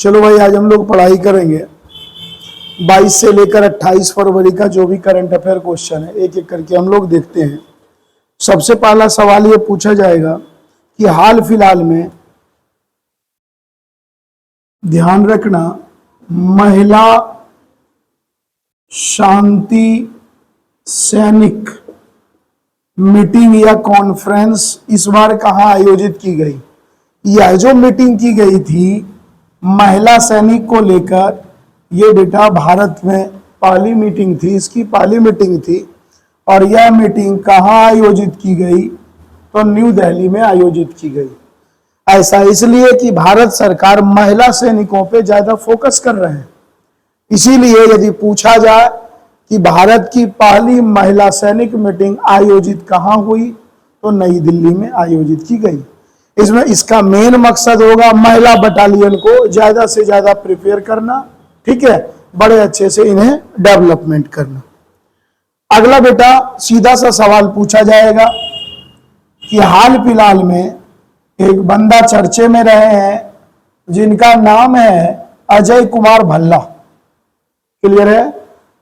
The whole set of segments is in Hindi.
चलो भाई, आज हम लोग पढ़ाई करेंगे 22 से लेकर 28 फरवरी का जो भी करंट अफेयर क्वेश्चन है, एक एक करके हम लोग देखते हैं। सबसे पहला सवाल ये पूछा जाएगा कि हाल फिलहाल में, ध्यान रखना, महिला शांति सैनिक मीटिंग या कॉन्फ्रेंस इस बार कहाँ आयोजित की गई। यह जो मीटिंग की गई थी महिला सैनिक को लेकर, ये बेटा भारत में पहली मीटिंग थी, इसकी पहली मीटिंग थी। और यह मीटिंग कहाँ आयोजित की गई, तो न्यू दिल्ली में आयोजित की गई। ऐसा इसलिए कि भारत सरकार महिला सैनिकों पे ज्यादा फोकस कर रहे हैं। इसीलिए यदि पूछा जाए कि भारत की पहली महिला सैनिक मीटिंग आयोजित कहाँ हुई, तो नई दिल्ली में आयोजित की गई। इसमें इसका मेन मकसद होगा महिला बटालियन को ज्यादा से ज्यादा प्रिपेयर करना, ठीक है, बड़े अच्छे से इन्हें डेवलपमेंट करना। अगला बेटा सीधा सा सवाल पूछा जाएगा कि हाल फिलहाल में एक बंदा चर्चे में रहे हैं जिनका नाम है अजय कुमार भल्ला। क्लियर है?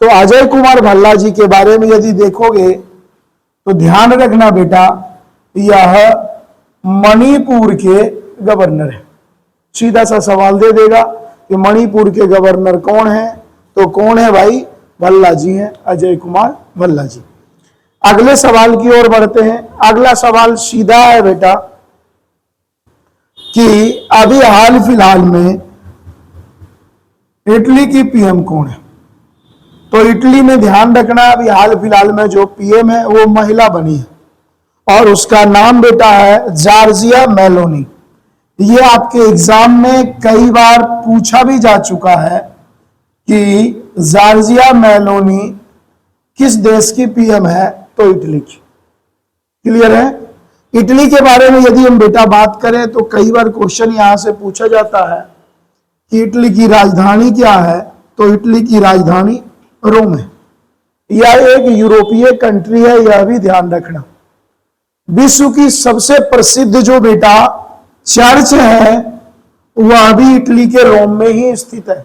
तो अजय कुमार भल्ला जी के बारे में यदि देखोगे तो ध्यान रखना बेटा, यह मणिपुर के गवर्नर है। सीधा सा सवाल दे देगा कि मणिपुर के गवर्नर कौन है, तो कौन है भाई? भल्ला जी हैं, अजय कुमार भल्ला जी। अगले सवाल की ओर बढ़ते हैं। अगला सवाल सीधा है बेटा कि अभी हाल फिलहाल में इटली की पीएम कौन है। तो इटली में ध्यान रखना, अभी हाल फिलहाल में जो पीएम है वो महिला बनी है और उसका नाम बेटा है जॉर्जिया मेलोनी। ये आपके एग्जाम में कई बार पूछा भी जा चुका है कि जॉर्जिया मेलोनी किस देश की पीएम है, तो इटली की। क्लियर है? इटली के बारे में यदि हम बेटा बात करें तो कई बार क्वेश्चन यहां से पूछा जाता है कि इटली की राजधानी क्या है, तो इटली की राजधानी रोम है। यह एक यूरोपीय कंट्री है, यह भी ध्यान रखना। विश्व की सबसे प्रसिद्ध जो बेटा चर्च है वह भी इटली के रोम में ही स्थित है।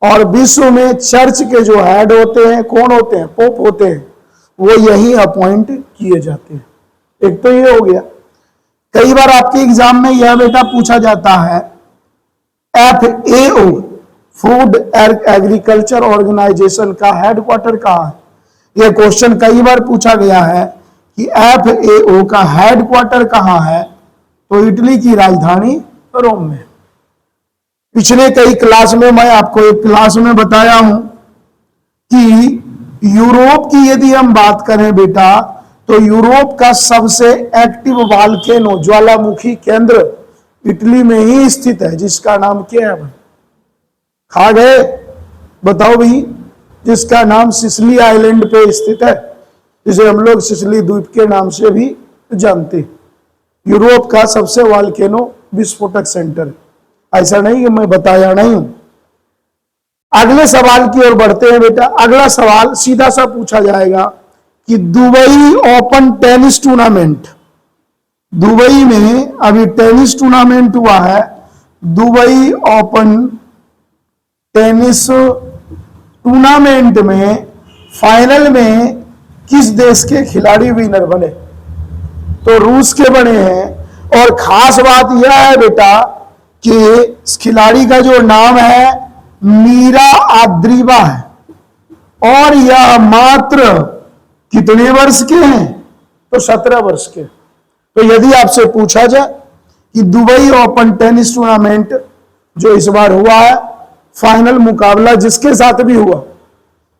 और विश्व में चर्च के जो हेड होते हैं, कौन होते हैं? पोप होते हैं, वो यही अपॉइंट किए जाते हैं। एक तो ये हो गया। कई बार आपके एग्जाम में यह बेटा पूछा जाता है FAO फूड एग्रीकल्चर ऑर्गेनाइजेशन का हेडक्वार्टर कहाँ है। यह क्वेश्चन कई बार पूछा गया है कि FAO का हेडक्वार्टर कहाँ है, तो इटली की राजधानी रोम में। पिछले कई क्लास में मैं आपको एक क्लास में बताया हूं कि यूरोप की यदि हम बात करें बेटा, तो यूरोप का सबसे एक्टिव वॉल्केनो ज्वालामुखी केंद्र इटली में ही स्थित है, जिसका नाम क्या है भाई? खा गए? बताओ भाई। जिसका नाम सिसिली आइलैंड पे स्थित है, जिसे हम लोग सिसिली द्वीप के नाम से भी जानते हैं। यूरोप का सबसे वॉल्केनो विस्फोटक सेंटर। ऐसा नहीं कि मैं बताया नहीं हूं। अगले सवाल की ओर बढ़ते हैं बेटा। अगला सवाल सीधा सा पूछा जाएगा कि Dubai open tennis tournament, Dubai में अभी टेनिस टूर्नामेंट हुआ है, दुबई ओपन टेनिस टूर्नामेंट में फाइनल में किस देश के खिलाड़ी विनर बने, तो रूस के बने हैं। और खास बात यह है बेटा कि इस खिलाड़ी का जो नाम है मीरा आद्रीवा है, और यह मात्र कितने वर्ष के हैं, तो 17 वर्ष के। तो यदि आपसे पूछा जाए कि दुबई ओपन टेनिस टूर्नामेंट जो इस बार हुआ है, फाइनल मुकाबला जिसके साथ भी हुआ,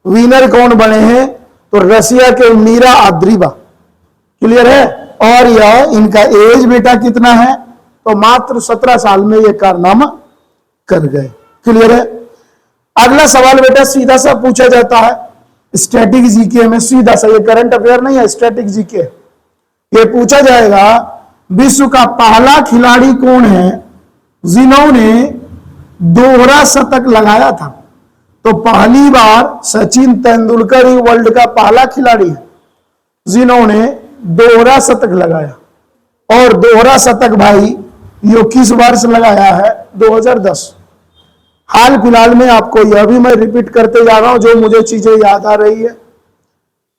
विनर कौन बने हैं, तो रशिया के मीरा आद्रीवा। क्लियर है? और यह इनका एज बेटा कितना है, तो मात्र 17 साल में यह कारनामा कर गए। क्लियर है? अगला सवाल बेटा सीधा सा पूछा जाता है स्टैटिक जीके में। सीधा सा, ये करंट अफेयर नहीं है, स्टैटिक जीके। ये पूछा जाएगा विश्व का पहला खिलाड़ी कौन है जिन्होंने दोहरा शतक लगाया था। तो पहली बार सचिन तेंदुलकर ही वर्ल्ड का पहला खिलाड़ी है जिन्होंने दोहरा शतक लगाया। और दोहरा शतक भाई यो किस वर्ष लगाया है? 2010। हाल फिलहाल में आपको यह भी मैं रिपीट करते जा रहा हूं जो मुझे चीजें याद आ रही है।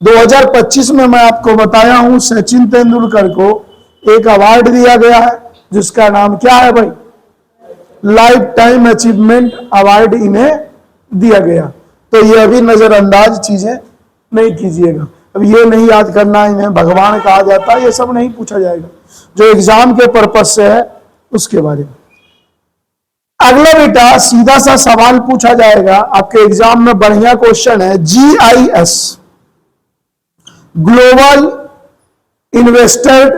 2025 में मैं आपको बताया हूं सचिन तेंदुलकर को एक अवार्ड दिया गया है जिसका नाम क्या है भाई, लाइफ टाइम अचीवमेंट अवार्ड इन्हें दिया गया। तो यह भी नजरअंदाज चीजें नहीं कीजिएगा। अब ये नहीं याद करना इन्हें भगवान कहा जाता है, ये सब नहीं पूछा जाएगा, जो एग्जाम के पर्पज से है उसके बारे में। अगला बेटा सीधा सा सवाल पूछा जाएगा आपके एग्जाम में, बढ़िया क्वेश्चन है। GIS ग्लोबल इन्वेस्टर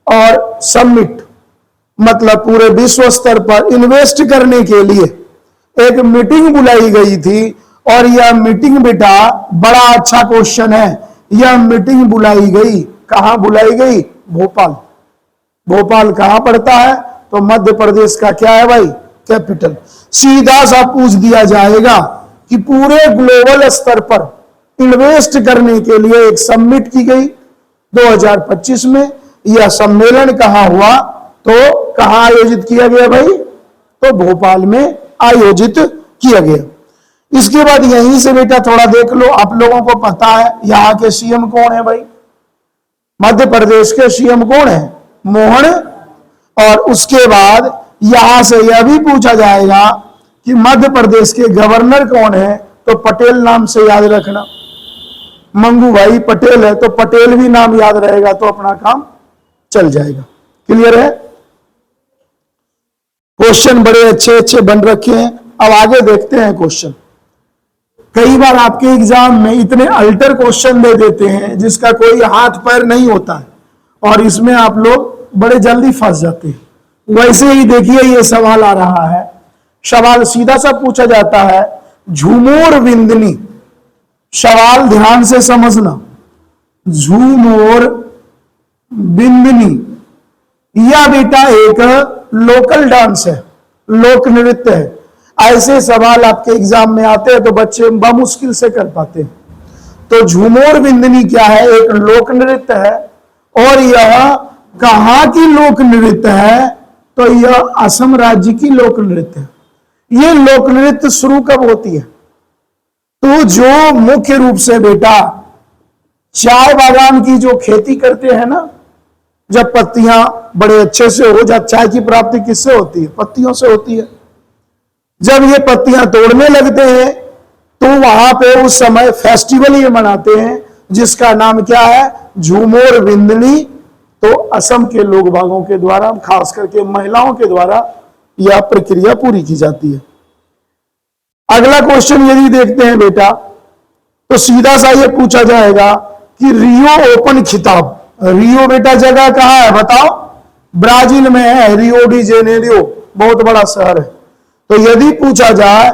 और समिट, मतलब पूरे विश्व स्तर पर इन्वेस्ट करने के लिए एक मीटिंग बुलाई गई थी। और यह मीटिंग बेटा बड़ा अच्छा क्वेश्चन है, यह मीटिंग बुलाई गई, कहां बुलाई गई? भोपाल। भोपाल कहां पड़ता है? तो मध्य प्रदेश का क्या है भाई, कैपिटल। सीधा सा पूछ दिया जाएगा कि पूरे ग्लोबल स्तर पर इन्वेस्ट करने के लिए एक समिट की गई 2025 में। यह सम्मेलन कहां हुआ? तो कहां आयोजित किया गया भाई? तो भोपाल में आयोजित किया गया। इसके बाद यहीं से बेटा थोड़ा देख लो, आप लोगों को पता है यहां के सीएम कौन है भाई? मध्य प्रदेश के सीएम कौन है? मोहन। और उसके बाद यहां से यह भी पूछा जाएगा कि मध्य प्रदेश के गवर्नर कौन है? तो पटेल नाम से याद रखना, मंगू भाई पटेल है, तो पटेल भी नाम याद रहेगा तो अपना काम चल जाएगा। क्लियर है? क्वेश्चन बड़े अच्छे अच्छे बन रखे हैं। अब आगे देखते हैं क्वेश्चन। कई बार आपके एग्जाम में इतने अल्टर क्वेश्चन दे देते हैं जिसका कोई हाथ पैर नहीं होता है और इसमें आप लोग बड़े जल्दी फंस जाते हैं। वैसे ही देखिए ये सवाल आ रहा है, सवाल सीधा सा पूछा जाता है, झूमोर विंदनी। सवाल ध्यान से समझना, झूमोर बिंदनी यह बेटा एक लोकल डांस है, लोक नृत्य है। ऐसे सवाल आपके एग्जाम में आते हैं तो बच्चे बमुश्किल से कर पाते हैं। तो झूमोर बिंदनी क्या है? एक लोक नृत्य है। और यह कहां की लोक नृत्य है? तो यह असम राज्य की लोक नृत्य है। यह लोक नृत्य शुरू कब होती है? तो जो मुख्य रूप से बेटा चाय बागान की जो खेती करते हैं ना, जब पत्तियां बड़े अच्छे से हो जाए, चाय की प्राप्ति किससे होती है? पत्तियों से होती है। जब ये पत्तियां तोड़ने लगते हैं तो वहां पे उस समय फेस्टिवल ये मनाते हैं जिसका नाम क्या है? झूमोर विंदनी। तो असम के लोग बागों के द्वारा, खास करके महिलाओं के द्वारा यह प्रक्रिया पूरी की जाती है। अगला क्वेश्चन यदि देखते हैं बेटा तो सीधा सा ये पूछा जाएगा कि रियो ओपन खिताब, रियो बेटा जगह कहां है बताओ? ब्राजील में है, रियो डी जेनेरियो, बहुत बड़ा शहर है। तो यदि पूछा जाए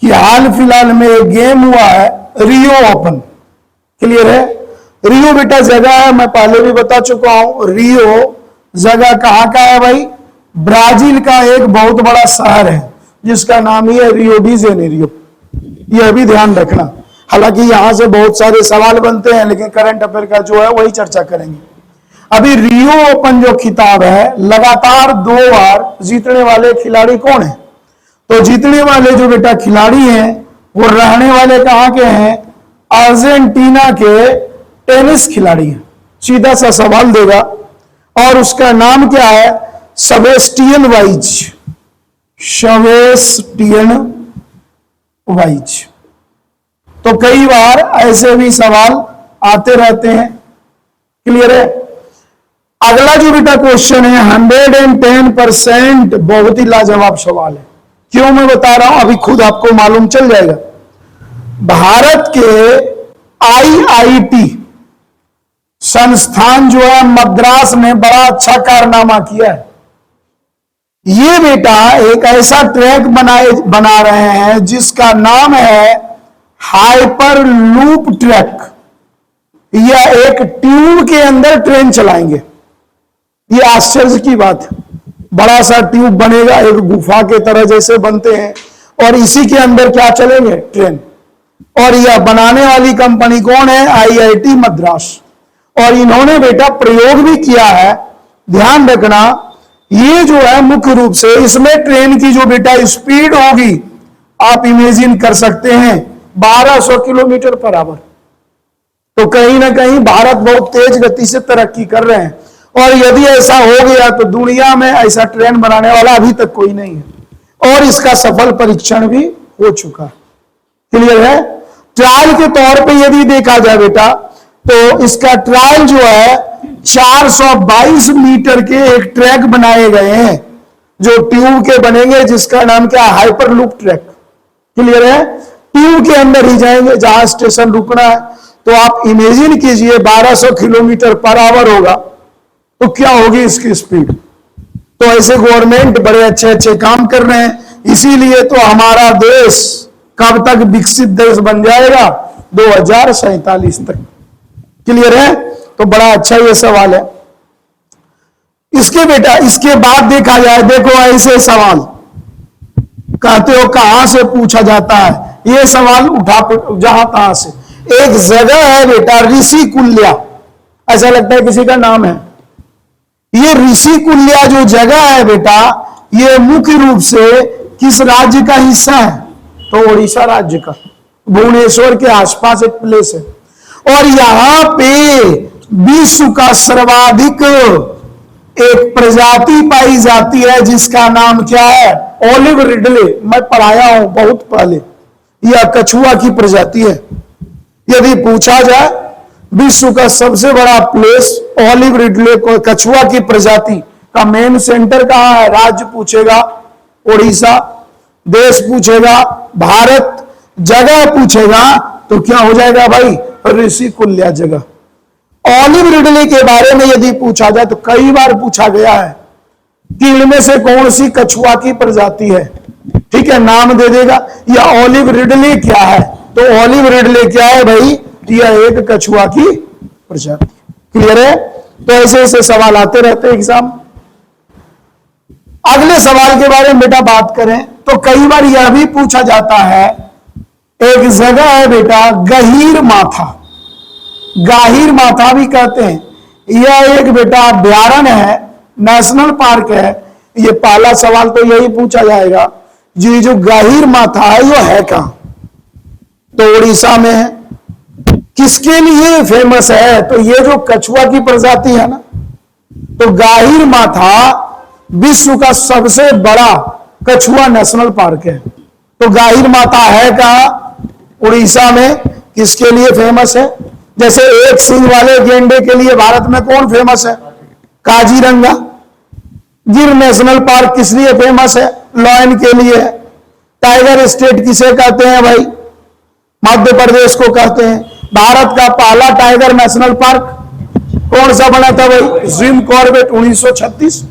कि हाल फिलहाल में एक गेम हुआ है रियो ओपन, क्लियर है? रियो बेटा जगह है, मैं पहले भी बता चुका हूं, रियो जगह कहां का है भाई? ब्राजील का एक बहुत बड़ा शहर है जिसका नाम ही है रियो डी जेनेरियो। यह भी ध्यान रखना। हालांकि यहां से बहुत सारे सवाल बनते हैं लेकिन करंट अफेयर का जो है वही चर्चा करेंगे। अभी रियो ओपन जो खिताब है लगातार 2 बार जीतने वाले खिलाड़ी कौन है? तो जीतने वाले जो बेटा खिलाड़ी हैं वो रहने वाले कहां के हैं? अर्जेंटीना के टेनिस खिलाड़ी हैं। सीधा सा सवाल देगा और उसका नाम क्या है? Sebastian wise. Sebastian wise. तो कई बार ऐसे भी सवाल आते रहते हैं। क्लियर है? अगला जो बेटा क्वेश्चन है 110% बहुत ही लाजवाब सवाल है। क्यों मैं बता रहा हूं अभी खुद आपको मालूम चल जाएगा। भारत के IIT संस्थान जो है मद्रास ने बड़ा अच्छा कारनामा किया है। ये बेटा एक ऐसा ट्रैक बना रहे हैं जिसका नाम है हाइपर लूप ट्रैक। यह एक ट्यूब के अंदर ट्रेन चलाएंगे। ये आश्चर्य की बात है। बड़ा सा ट्यूब बनेगा एक गुफा के तरह जैसे बनते हैं और इसी के अंदर क्या चलेंगे? ट्रेन। और यह बनाने वाली कंपनी कौन है? IIT मद्रास। और इन्होंने बेटा प्रयोग भी किया है, ध्यान रखना। ये जो है मुख्य रूप से इसमें ट्रेन की जो बेटा स्पीड होगी आप इमेजिन कर सकते हैं 1200 किलोमीटर पर आवर। तो कहीं ना कहीं भारत बहुत तेज गति से तरक्की कर रहे हैं, और यदि ऐसा हो गया तो दुनिया में ऐसा ट्रेन बनाने वाला अभी तक कोई नहीं है, और इसका सफल परीक्षण भी हो चुका है। क्लियर है? ट्रायल के तौर पे यदि देखा जाए बेटा, तो इसका ट्रायल जो है 422 मीटर के एक ट्रैक बनाए गए हैं जो ट्यूब के बनेंगे, जिसका नाम क्या है? Hyperloop track. क्लियर है? ट्यूब के अंदर ही जाएंगे, जहां स्टेशन रुकना है। तो आप इमेजिन कीजिए 1200 किलोमीटर पर आवर होगा तो क्या होगी इसकी स्पीड। तो ऐसे गवर्नमेंट बड़े अच्छे अच्छे काम कर रहे हैं, इसीलिए तो हमारा देश कब तक विकसित देश बन जाएगा? 2047 तक। क्लियर है? तो बड़ा अच्छा ये सवाल है। इसके बेटा इसके बाद देखा जाए, देखो ऐसे सवाल कहते हो कहां से पूछा जाता है, ये सवाल उठा जहां तहां से। एक जगह है बेटा ऋषिकुल्या, ऐसा लगता है किसी का नाम है। ये ऋषिकुल्या जो जगह है बेटा, ये मुख्य रूप से किस राज्य का हिस्सा है? तो उड़ीसा राज्य का, भुवनेश्वर के आसपास एक प्लेस है। और यहां पे विश्व का सर्वाधिक एक प्रजाति पाई जाती है, जिसका नाम क्या है? Olive Ridley. मैं पढ़ाया हूं बहुत पहले, यह कछुआ की प्रजाति है। यदि पूछा जाए विश्व का सबसे बड़ा प्लेस ओलिव रिडले को, कछुआ की प्रजाति का मेन सेंटर कहां है? राज्य पूछेगा उड़ीसा, देश पूछेगा भारत, जगह पूछेगा तो क्या हो जाएगा भाई? ऋषिकुल्या जगह। ओलिव रिडले के बारे में यदि पूछा जाए तो कई बार पूछा गया है कि इनमें से कौन सी कछुआ की प्रजाति है। ठीक है, नाम दे देगा, या ओलिव रिडले क्या है? तो ओलिव रिडले क्या है भाई? यह एक कछुआ की प्रजाति। क्लियर है? तो ऐसे ऐसे सवाल आते रहते हैं एग्जाम। अगले सवाल के बारे में बेटा बात करें तो कई बार यह भी पूछा जाता है, एक जगह है बेटा गहीर माथा, गाहिर माथा भी कहते हैं। यह एक बेटा अभ्यारण्य है, नेशनल पार्क है। ये पहला सवाल तो यही पूछा जाएगा, जी जो गाहिर माथा है वो है कहां? तो उड़ीसा में है। किसके लिए फेमस है? तो ये जो कछुआ की प्रजाति है ना, तो गाहिर माथा विश्व का सबसे बड़ा कछुआ नेशनल पार्क है। तो गाहिर माथा है कहां? उड़ीसा में। किसके लिए फेमस है? जैसे एक सिंह वाले गेंडे के लिए भारत में कौन फेमस है? काजीरंगा। गिर नेशनल पार्क किस लिए फेमस है? लॉयन के लिए है। टाइगर स्टेट किसे कहते हैं भाई? मध्य प्रदेश को कहते हैं। भारत का पहला टाइगर नेशनल पार्क कौन सा बना था भाई? Jim Corbett 1936।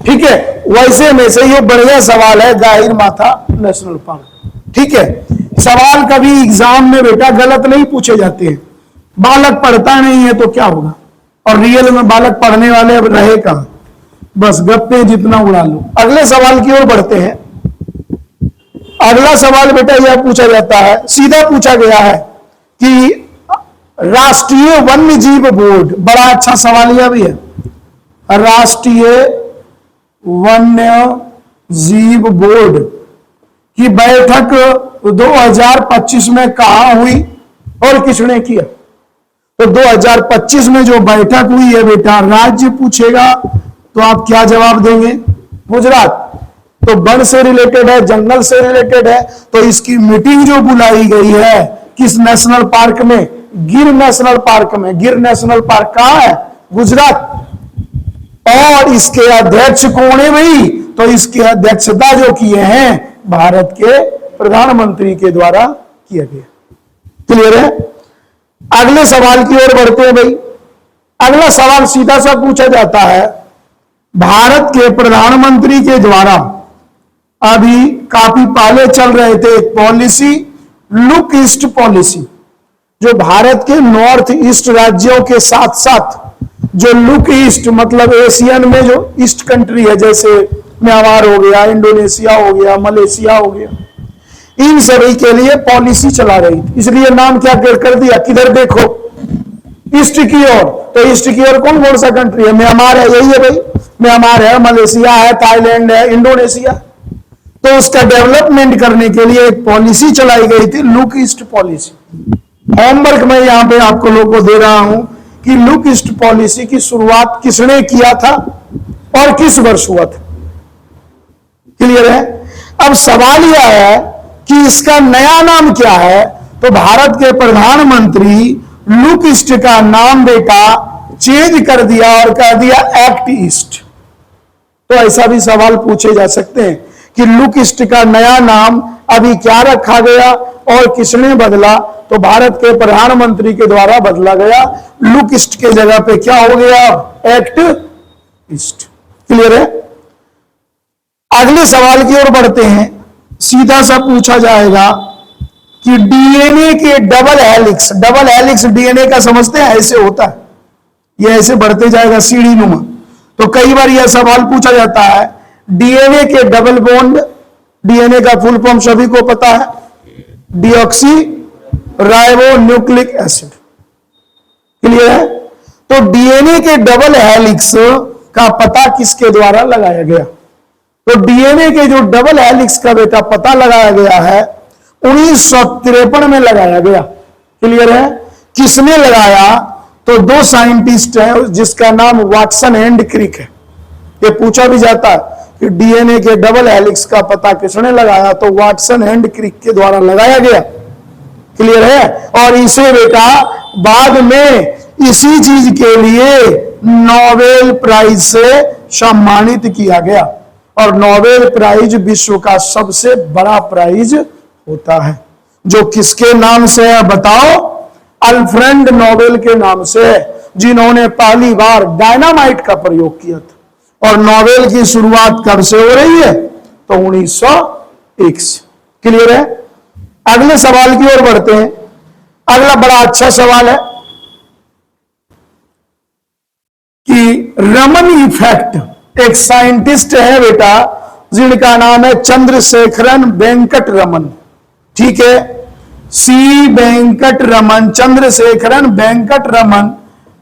ठीक है, वैसे में से ये बढ़िया सवाल है गाहिर माथा नेशनल पार्क। ठीक है, सवाल कभी एग्जाम में बेटा गलत नहीं पूछे जाते हैं। बालक पढ़ता नहीं है तो क्या होगा? और रियल में बालक पढ़ने वाले अब रहे कहां? बस गप्पे जितना उड़ा लो। अगले सवाल की ओर बढ़ते हैं। अगला सवाल बेटा यह पूछा जाता है, सीधा पूछा गया है कि राष्ट्रीय वन्य जीव बोर्ड, बड़ा अच्छा सवाल यह भी है, राष्ट्रीय वन्य जीव बोर्ड की बैठक 2025 में कहां हुई और किसने किया? तो 2025 में जो बैठक हुई है बेटा, राज्य पूछेगा तो आप क्या जवाब देंगे? गुजरात। तो वन से रिलेटेड है, जंगल से रिलेटेड है, तो इसकी मीटिंग जो बुलाई गई है किस नेशनल पार्क में? गिर नेशनल पार्क में। गिर नेशनल पार्क कहां है? गुजरात। और इसके अध्यक्ष कौन है भाई? तो इसकी अध्यक्षता जो किए हैं भारत के प्रधानमंत्री के द्वारा किया गया। क्लियर है? अगले सवाल की ओर बढ़ते हैं भाई। अगला सवाल सीधा सा पूछा जाता है, भारत के प्रधानमंत्री के द्वारा अभी काफी पहले चल रहे थे एक पॉलिसी, लुक ईस्ट पॉलिसी, जो भारत के नॉर्थ ईस्ट राज्यों के साथ साथ जो लुक ईस्ट मतलब एशियन में जो ईस्ट कंट्री है, जैसे म्यांमार हो गया, इंडोनेशिया हो गया, मलेशिया हो गया, इन सभी के लिए पॉलिसी चला रही थी। इसलिए नाम क्या कर दिया? किधर देखो? ईस्ट की ओर। तो ईस्ट की ओर कौन कौन सा कंट्री है? म्यांमार है, यही है भाई, म्यांमार है, मलेशिया है, थाईलैंड है, इंडोनेशिया। तो उसका डेवलपमेंट करने के लिए एक पॉलिसी चलाई गई थी, लुक ईस्ट पॉलिसी। होमवर्क मैं यहां पे आपको लोगों को दे रहा हूं कि लुक ईस्ट पॉलिसी की शुरुआत किसने किया था और किस वर्ष हुआ था। क्लियर है। अब सवाल यह है कि इसका नया नाम क्या है, तो भारत के प्रधानमंत्री लुक ईस्ट का नाम बेटा चेंज कर दिया और कह दिया एक्ट ईस्ट। तो ऐसा भी सवाल पूछे जा सकते हैं कि लुक ईस्ट का नया नाम अभी क्या रखा गया और किसने बदला, तो भारत के प्रधानमंत्री के द्वारा बदला गया। लुक ईस्ट के जगह पे क्या हो गया, एक्ट ईस्ट। क्लियर है। अगले सवाल की ओर बढ़ते हैं। सीधा सा पूछा जाएगा कि डीएनए के डबल हेलिक्स डीएनए का समझते हैं, ऐसे होता है, ये ऐसे बढ़ते जाएगा सीढ़ी नुमा। तो कई बार यह सवाल पूछा जाता है डीएनए के डबल बॉन्ड, डीएनए का फुल फॉर्म सभी को पता है, deoxy ribo nucleic acid. Clear है। तो डीएनए के डबल हेलिक्स का पता किसके द्वारा लगाया गया, तो डीएनए के जो डबल हेलिक्स का बेटा पता लगाया गया है 1953 में लगाया गया। क्लियर है। किसने लगाया, तो दो साइंटिस्ट हैं जिसका नाम वाटसन एंड क्रिक है। ये पूछा भी जाता है कि डीएनए के डबल हेलिक्स का पता किसने लगाया, तो वाटसन एंड क्रिक के द्वारा लगाया गया। क्लियर है। और इसे बेटा बाद में इसी चीज के लिए नोबेल प्राइज से सम्मानित किया गया। और नोबेल प्राइज विश्व का सबसे बड़ा प्राइज होता है, जो किसके नाम से है बताओ, अल्फ्रेड नोबेल के नाम से, जिन्होंने पहली बार डायनामाइट का प्रयोग किया था। और नोबेल की शुरुआत कब से हो रही है, तो 1901 से। क्लियर है। अगले सवाल की ओर बढ़ते हैं। अगला बड़ा अच्छा सवाल है कि रमन इफेक्ट, एक साइंटिस्ट है बेटा जिनका नाम है चंद्रशेखरन वेंकट रमन। ठीक है। सी वेंकट रमन, चंद्रशेखरन वेंकट रमन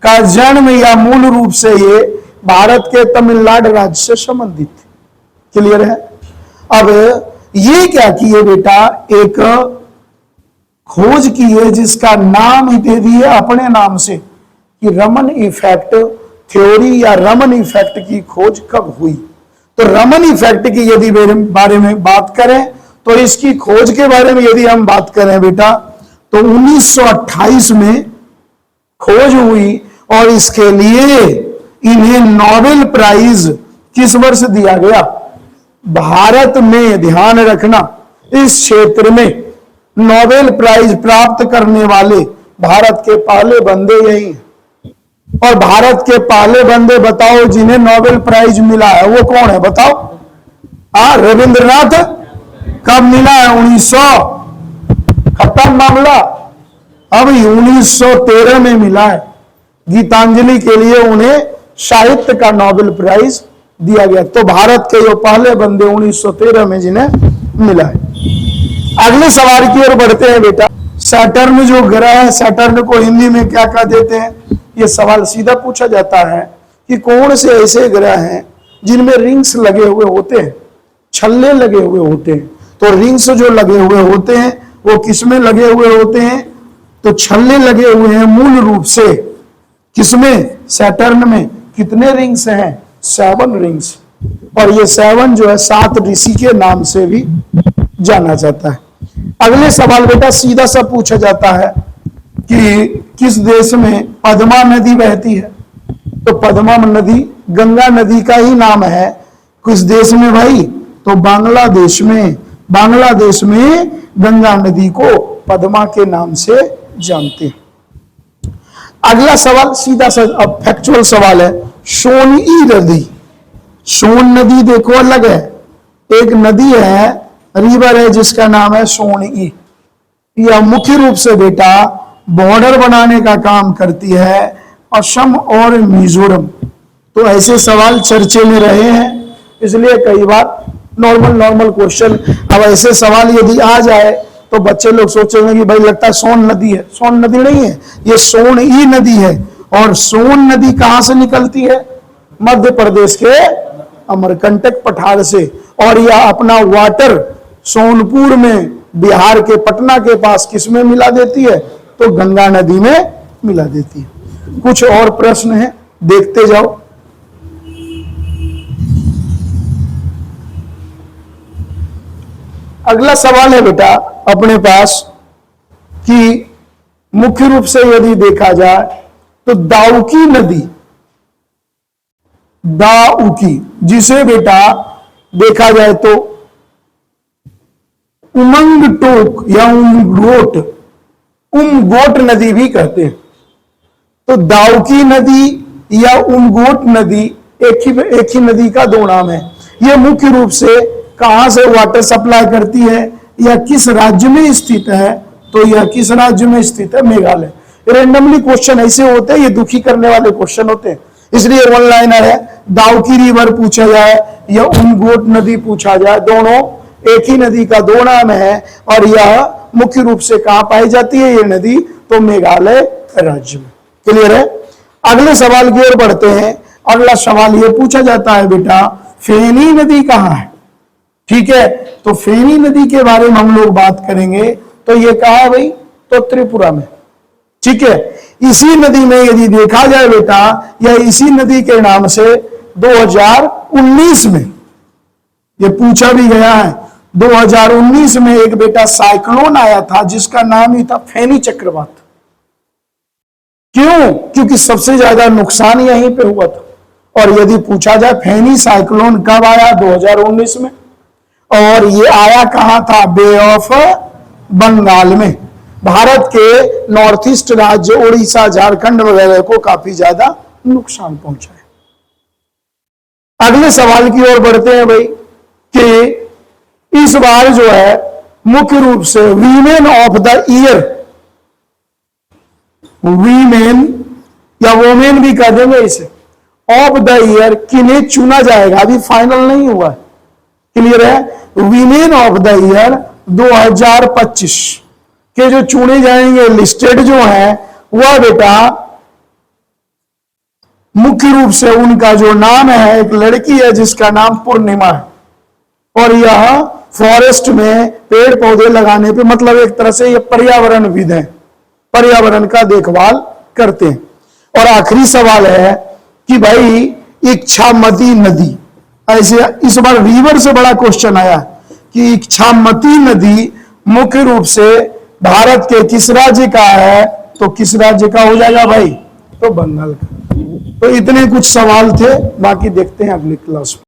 का जन्म या मूल रूप से ये भारत के तमिलनाडु राज्य से संबंधित है। क्लियर है। अब ये क्या किए बेटा, एक खोज की है जिसका नाम ही दे दिए अपने नाम से कि रमन इफेक्ट थ्योरी या रमन इफेक्ट की खोज कब हुई। तो रमन इफेक्ट की यदि बारे में बात करें, तो इसकी खोज के बारे में यदि हम बात करें बेटा, तो 1928 में खोज हुई। और इसके लिए इन्हें नोबेल प्राइज किस वर्ष दिया गया, भारत में ध्यान रखना इस क्षेत्र में नोबेल प्राइज प्राप्त करने वाले भारत के पहले बंदे यही हैं। और भारत के पहले बंदे बताओ जिन्हें नोबेल प्राइज मिला है, वो कौन है बताओ। रविंद्रनाथ। कब मिला है, 1900, खत्म मामला। अब 1913 में मिला है। गीतांजलि के लिए उन्हें साहित्य का नोबेल प्राइज दिया गया। तो भारत के जो पहले बंदे 1913 में जिन्हें मिला है। अगले सवाल की ओर बढ़ते हैं बेटा। सैटर्न जो ग्रह है, सैटर्न को हिंदी में क्या कह देते हैं, ये सवाल सीधा पूछा जाता है कि कौन से ऐसे ग्रह हैं जिनमें रिंग्स लगे हुए होते हैं, छल्ले लगे हुए होते हैं। तो रिंग्स जो लगे हुए होते हैं वो किसमें लगे हुए होते हैं, तो छल्ले लगे हुए हैं मूल रूप से किसमें, सैटर्न में। कितने रिंग्स हैं, 7 रिंग्स। और ये 7 जो है 7 ऋषि के नाम से भी जाना जाता है। अगले सवाल बेटा सीधा सा पूछा जाता है कि किस देश में पद्मा नदी बहती है, तो पद्मा नदी गंगा नदी का ही नाम है। किस देश में भाई, तो बांग्लादेश में। बांग्लादेश में गंगा नदी को पद्मा के नाम से जानते हैं। अगला सवाल सीधा सा अब फैक्चुअल सवाल है, सोनई नदी। सोन नदी देखो अलग है, एक नदी है, रिवर है जिसका नाम है सोनई। यह मुख्य रूप से बेटा बॉर्डर बनाने का काम करती है असम और मिजोरम। तो ऐसे सवाल चर्चे में रहे हैं, इसलिए कई बार नॉर्मल क्वेश्चन। अब ऐसे सवाल यदि आ जाए तो बच्चे लोग सोचेंगे कि भाई लगता है सोन नदी है। सोन नदी नहीं है, ये सोनई नदी है। और सोन नदी कहां से निकलती है, मध्य प्रदेश के अमरकंटक पठार से। और यह अपना वाटर सोनपुर में बिहार के पटना के पास किस में मिला देती है? तो गंगा नदी में मिला देती है। कुछ और प्रश्न है, देखते जाओ। अगला सवाल है बेटा अपने पास कि मुख्य रूप से यदि देखा जाए तो दाउकी नदी, दाउकी, जिसे बेटा देखा जाए तो उमंग टोक या उमगोट नदी भी कहते हैं। तो दाउकी नदी या उमगोट नदी एक ही नदी का दो नाम है। यह मुख्य रूप से कहां से वाटर सप्लाई करती है या किस राज्य में स्थित है? तो यह किस राज्य में स्थित है? मेघालय। रेंडमली क्वेश्चन ऐसे होते हैं, ये दुखी करने वाले क्वेश्चन होते हैं, इसलिए वन लाइनर है। दाउकी रिवर पूछा जाए या उमगोट नदी पूछा जाए, दोनों एक ही नदी का दो नाम है और यह मुख्य रूप से कहां पाई जाती है ये नदी? तो मेघालय राज्य में। क्लियर है? अगले सवाल की ओर बढ़ते हैं। अगला सवाल यह पूछा जाता है बेटा फेनी नदी कहां है? ठीक है, तो फेनी नदी के बारे में हम लोग बात करेंगे। तो ये कहा है भाई? तो त्रिपुरा में। ठीक है, इसी नदी में यदि देखा जाए बेटा, या इसी नदी के नाम से 2019 में ये पूछा भी गया है। 2019 में एक बेटा साइक्लोन आया था जिसका नाम ही था फेनी चक्रवात। क्यों? क्योंकि सबसे ज्यादा नुकसान यहीं पे हुआ था। और यदि पूछा जाए फेनी साइक्लोन कब आया? 2019 में। और ये आया कहां था? बे ऑफ बंगाल में। भारत के नॉर्थ ईस्ट राज्य उड़ीसा, झारखंड वगैरह को काफी ज्यादा नुकसान पहुंचा है। अगले सवाल की ओर बढ़ते हैं भाई कि इस बार जो है मुख्य रूप से women of the year, women या वोमेन भी कह देंगे इसे, ऑफ द ईयर किन्हें चुना जाएगा? अभी फाइनल नहीं हुआ है। क्लियर है? वीमेन ऑफ द ईयर 2025 के जो चुने जाएंगे लिस्टेड जो है वह बेटा मुख्य रूप से उनका जो नाम है, एक लड़की है जिसका नाम पूर्णिमा है और यह फॉरेस्ट में पेड़ पौधे लगाने पे, मतलब एक तरह से ये पर्यावरणविद है, पर्यावरण का देखभाल करते हैं। और आखिरी सवाल है कि भाई इच्छामती नदी, ऐसे इस बार रिवर से बड़ा क्वेश्चन आया कि इच्छामती नदी मुख्य रूप से भारत के किस राज्य का है? तो किस राज्य का हो जाएगा भाई? तो बंगाल का। तो इतने कुछ सवाल थे, बाकी देखते हैं अगली क्लास में।